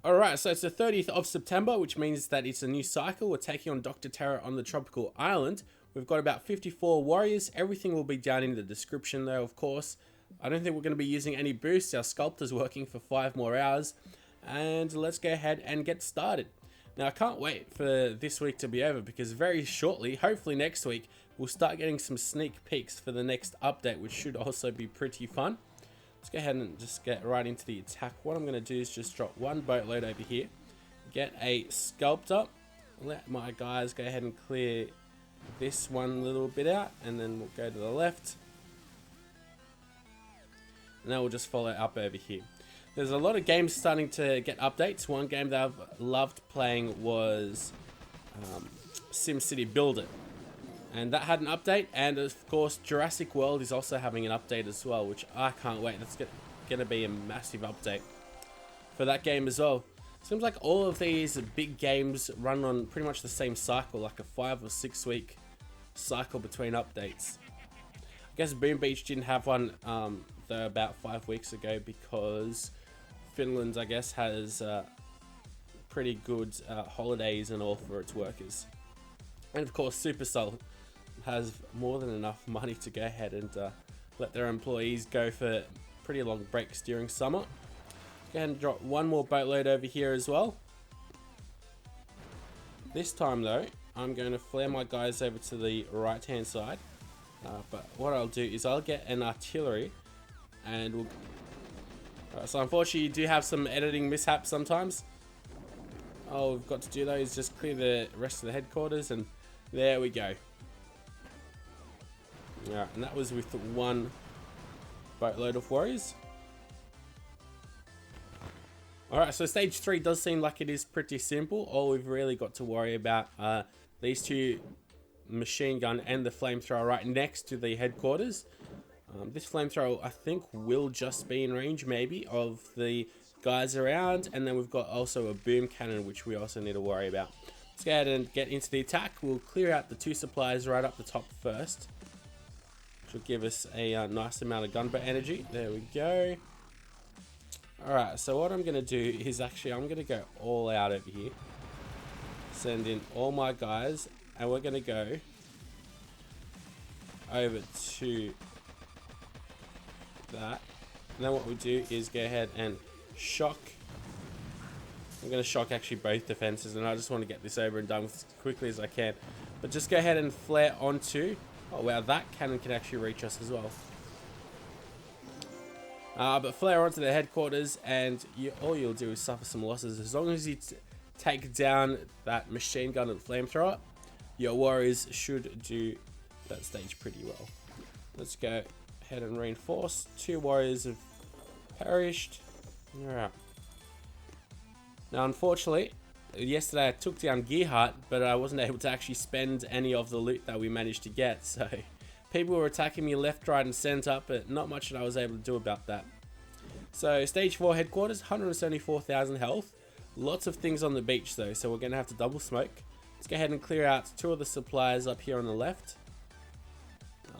Alright, so it's the 30th of September, which means that it's a new cycle. We're taking on Dr. Terra on the tropical island. We've got about 54 warriors. Everything will be down in the description though, of course. I don't think we're going to be using any boosts. Our Sculptor's working for 5 more hours. And let's go ahead and get started. Now, I can't wait for this week to be over because very shortly, hopefully next week, we'll start getting some sneak peeks for the next update, which should also be pretty fun. Let's go ahead and just get right into the attack. What I'm going to do is just drop one boatload over here, get a Sculptor, let my guys go ahead and clear this one little bit out, and then we'll go to the left. And then we'll just follow up over here. There's a lot of games starting to get updates. One game that I've loved playing was SimCity Build It. And that had an update, and of course Jurassic World is also having an update as well, which I can't wait. That's going to be a massive update for that game as well. Seems like all of these big games run on pretty much the same cycle, like a 5 or 6 week cycle between updates. I guess Boom Beach didn't have one though about 5 weeks ago because Finland, I guess, has pretty good holidays and all for its workers. And of course Supercell has more than enough money to go ahead and let their employees go for pretty long breaks during summer. Go ahead and drop one more boatload over here as well. This time though, I'm going to flare my guys over to the right hand side. But what I'll do is I'll get an artillery and we'll... so unfortunately you do have some editing mishaps sometimes. All we've got to do though is just clear the rest of the headquarters, and there we go. Alright, and that was with one boatload of warriors. Alright, so stage 3 does seem like it is pretty simple. All we've really got to worry about are these two machine gun and the flamethrower right next to the headquarters. This flamethrower I think will just be in range maybe of the guys around, and then we've got also a boom cannon which we also need to worry about. Let's go ahead and get into the attack. We'll clear out the 2 supplies right up the top first, which will give us a nice amount of gunboat energy. There we go. Alright, so what I'm going to do is actually I'm going to go all out over here, send in all my guys, and we're going to go over to that. And then what we do is go ahead and shock. I'm going to shock actually both defenses, and I just want to get this over and done with as quickly as I can. But just go ahead and flare onto... oh wow, that cannon can actually reach us as well. But flare onto the headquarters, and all you'll do is suffer some losses. As long as you take down that machine gun and flamethrower, your warriors should do that stage pretty well. Let's go ahead and reinforce. 2 warriors have perished. Alright. Now unfortunately, yesterday I took down Gearhart, but I wasn't able to actually spend any of the loot that we managed to get. So people were attacking me left, right and center, but not much that I was able to do about that. So stage 4 headquarters, 174,000 health. Lots of things on the beach though, so we're going to have to double smoke. Let's go ahead and clear out 2 of the supplies up here on the left.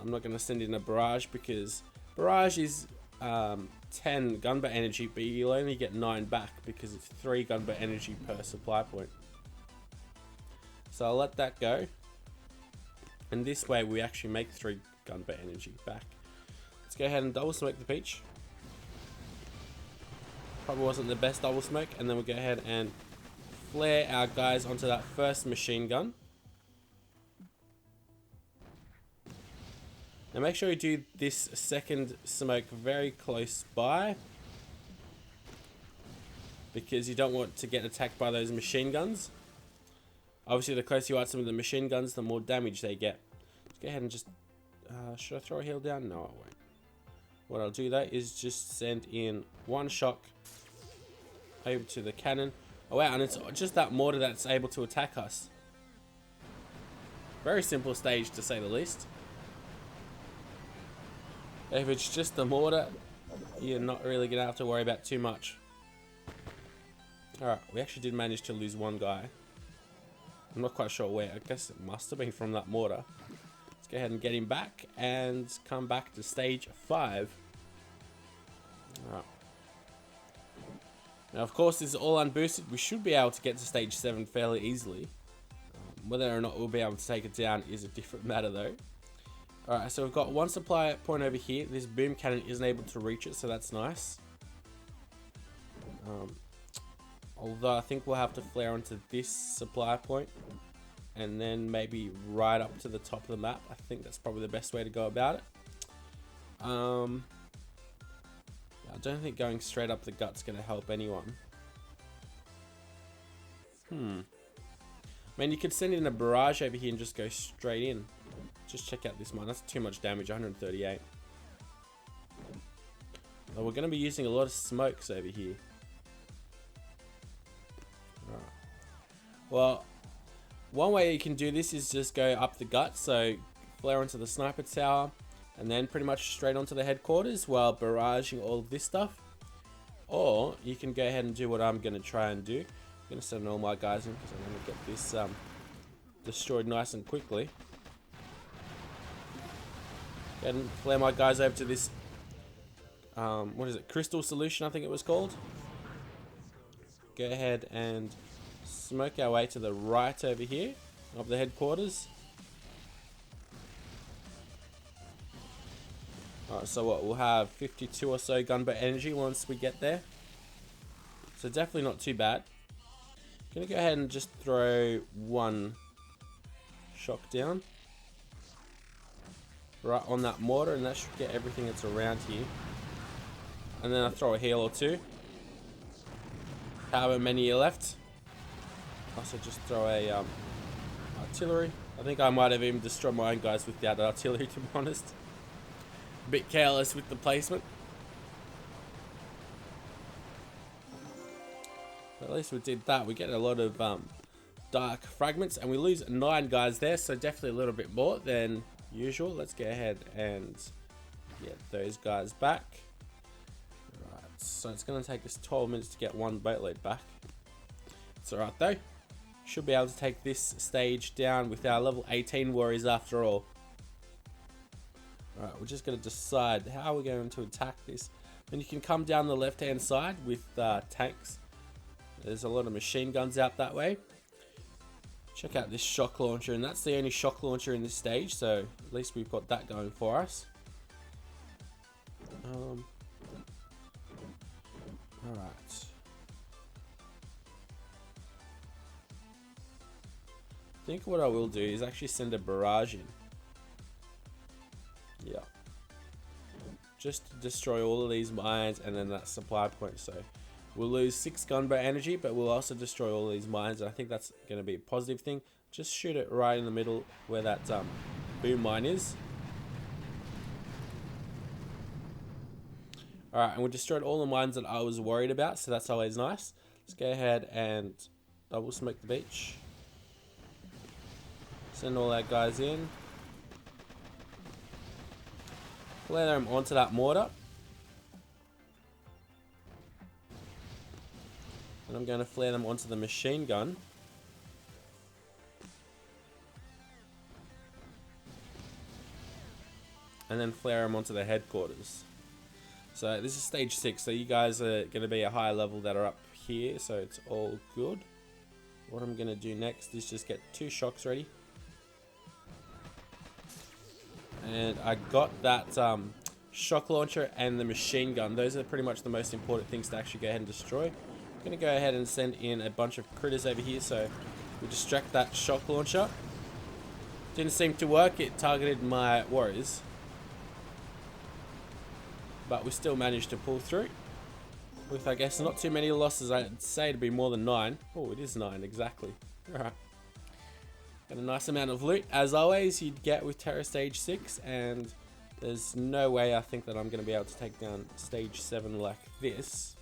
I'm not going to send in a barrage because barrage is 10 gunboat energy, but you'll only get 9 back because it's 3 gunboat energy per supply point. So I'll let that go, and this way we actually make 3 gunboat energy back. Let's go ahead and double smoke the beach. Probably wasn't the best double smoke, and then we'll go ahead and flare our guys onto that first machine gun. Now make sure you do this second smoke very close by, because you don't want to get attacked by those machine guns. Obviously the closer you are to some of the machine guns, the more damage they get. Let's go ahead and just... should I throw a heal down? No, I won't. What I'll do though is just send in 1 shock over to the cannon. Oh wow, and it's just that mortar that's able to attack us. Very simple stage to say the least. If it's just the mortar, you're not really going to have to worry about too much. Alright, we actually did manage to lose 1 guy. I'm not quite sure where. I guess it must have been from that mortar. Let's go ahead and get him back and come back to stage 5. Alright. Now, of course, this is all unboosted. We should be able to get to stage 7 fairly easily. Whether or not we'll be able to take it down is a different matter, though. Alright, so we've got one supply point over here. This boom cannon isn't able to reach it, so that's nice. Although I think we'll have to flare onto this supply point. And then maybe right up to the top of the map. I think that's probably the best way to go about it. I don't think going straight up the gut's going to help anyone. I mean, you could send in a barrage over here and just go straight in. Just check out this mine. That's too much damage, 138. Well, we're going to be using a lot of smokes over here. Right. Well, one way you can do this is just go up the gut. So, flare onto the sniper tower. And then pretty much straight onto the headquarters while barraging all of this stuff. Or you can go ahead and do what I'm going to try and do. I'm going to send all my guys in because I'm going to get this destroyed nice and quickly. Go ahead and flare my guys over to this, what is it, crystal solution I think it was called. Go ahead and smoke our way to the right over here of the headquarters. Alright, so what, we'll have 52 or so gunboat energy once we get there. So definitely not too bad. Gonna go ahead and just throw one shock down. Right on that mortar, and that should get everything that's around here. And then I throw a heal or two. However many are left. Also just throw a artillery. I think I might have even destroyed my own guys with that artillery, to be honest. A bit careless with the placement. But at least we did that. We get a lot of dark fragments, and we lose 9 guys there, so definitely a little bit more than usual. Let's go ahead and get those guys back. Right, so it's going to take us 12 minutes to get one boatload back. It's alright though. Should be able to take this stage down with our level 18 warriors after all. Alright, we're just going to decide how we're going to attack this. And you can come down the left hand side with tanks. There's a lot of machine guns out that way. Check out this shock launcher, and that's the only shock launcher in this stage, so at least we've got that going for us. Alright. I think what I will do is actually send a barrage in. Yeah. Just to destroy all of these mines and then that supply point. So we'll lose 6 gunboat energy, but we'll also destroy all of these mines. And I think that's going to be a positive thing. Just shoot it right in the middle where that boom mine is. Alright, and we destroyed all the mines that I was worried about, so that's always nice. Let's go ahead and double smoke the beach. Send all our guys in. Flare them onto that mortar. And I'm going to flare them onto the machine gun. And then flare them onto the headquarters. So this is stage 6, so you guys are going to be a higher level that are up here, so it's all good. What I'm going to do next is just get 2 shocks ready. And I got that shock launcher and the machine gun. Those are pretty much the most important things to actually go ahead and destroy. I'm going to go ahead and send in a bunch of critters over here, so we distract that shock launcher. Didn't seem to work, it targeted my warriors. But we still managed to pull through. With, I guess, not too many losses. I'd say it'd be more than 9. Oh, it is 9, exactly. Alright. Got a nice amount of loot, as always, you'd get with Terror Stage 6, and there's no way I think that I'm going to be able to take down Stage 7 like this.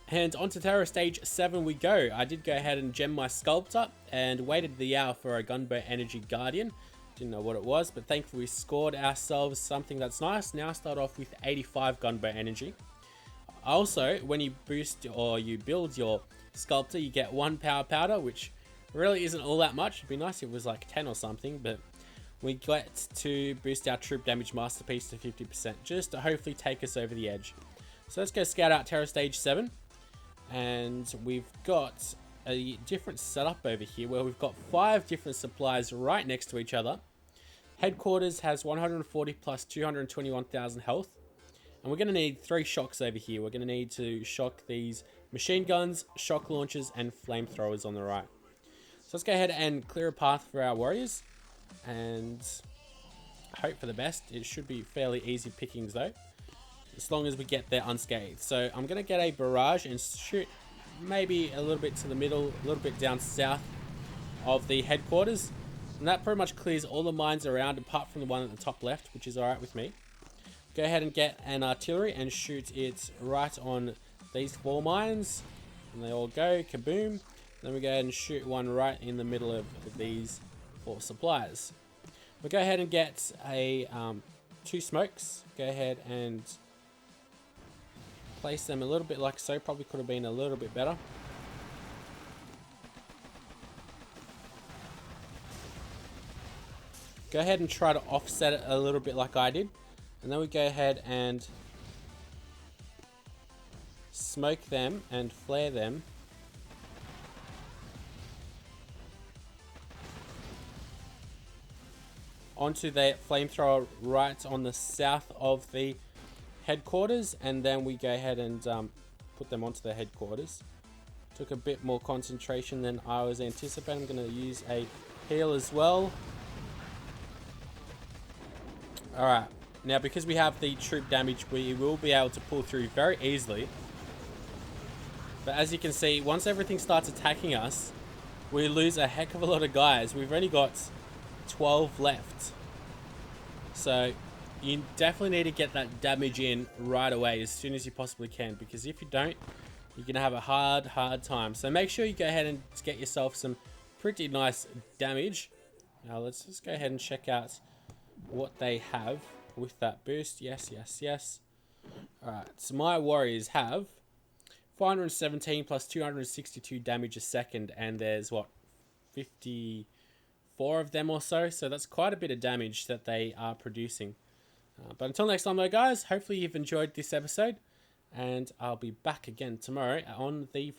And onto Terror Stage 7 we go. I did go ahead and gem my Sculptor, and waited the hour for a Gunboat Energy Guardian. Didn't know what it was, but thankfully we scored ourselves something that's nice. Now start off with 85 Gunboat Energy. Also, when you boost or you build your Sculptor, you get 1 power powder, which really isn't all that much. It'd be nice if it was like 10 or something, but we get to boost our troop damage masterpiece to 50%, just to hopefully take us over the edge. So let's go scout out Terror Stage 7. And we've got a different setup over here where we've got 5 different supplies right next to each other. Headquarters has 140 plus 221,000 health. And we're going to need 3 shocks over here. We're going to need to shock these machine guns, shock launchers, and flamethrowers on the right. So let's go ahead and clear a path for our warriors. And hope for the best. It should be fairly easy pickings though, as long as we get there unscathed. So I'm going to get a barrage and shoot maybe a little bit to the middle, a little bit down south of the headquarters. And that pretty much clears all the mines around apart from the one at the top left, which is alright with me. Go ahead and get an artillery and shoot it right on these 4 mines. And they all go, kaboom. Then we go ahead and shoot one right in the middle of these 4 supplies. We'll go ahead and get a 2 smokes. Go ahead and place them a little bit like so. Probably could have been a little bit better. Go ahead and try to offset it a little bit like I did. And then we go ahead and smoke them and flare them. Onto the flamethrower right on the south of the headquarters, and then we go ahead and put them onto the headquarters. Took a bit more concentration than I was anticipating. I'm going to use a heal as well. Alright, now because we have the troop damage, we will be able to pull through very easily. But as you can see, once everything starts attacking us, we lose a heck of a lot of guys. We've only got 12 left. So you definitely need to get that damage in right away as soon as you possibly can, because if you don't, you're going to have a hard time. So make sure you go ahead and get yourself some pretty nice damage. Now let's just go ahead and check out what they have with that boost. Yes. Alright, so my warriors have 417 plus 262 damage a second, and there's what, 54 of them or so. So that's quite a bit of damage that they are producing. But until next time though guys, hopefully you've enjoyed this episode, and I'll be back again tomorrow on the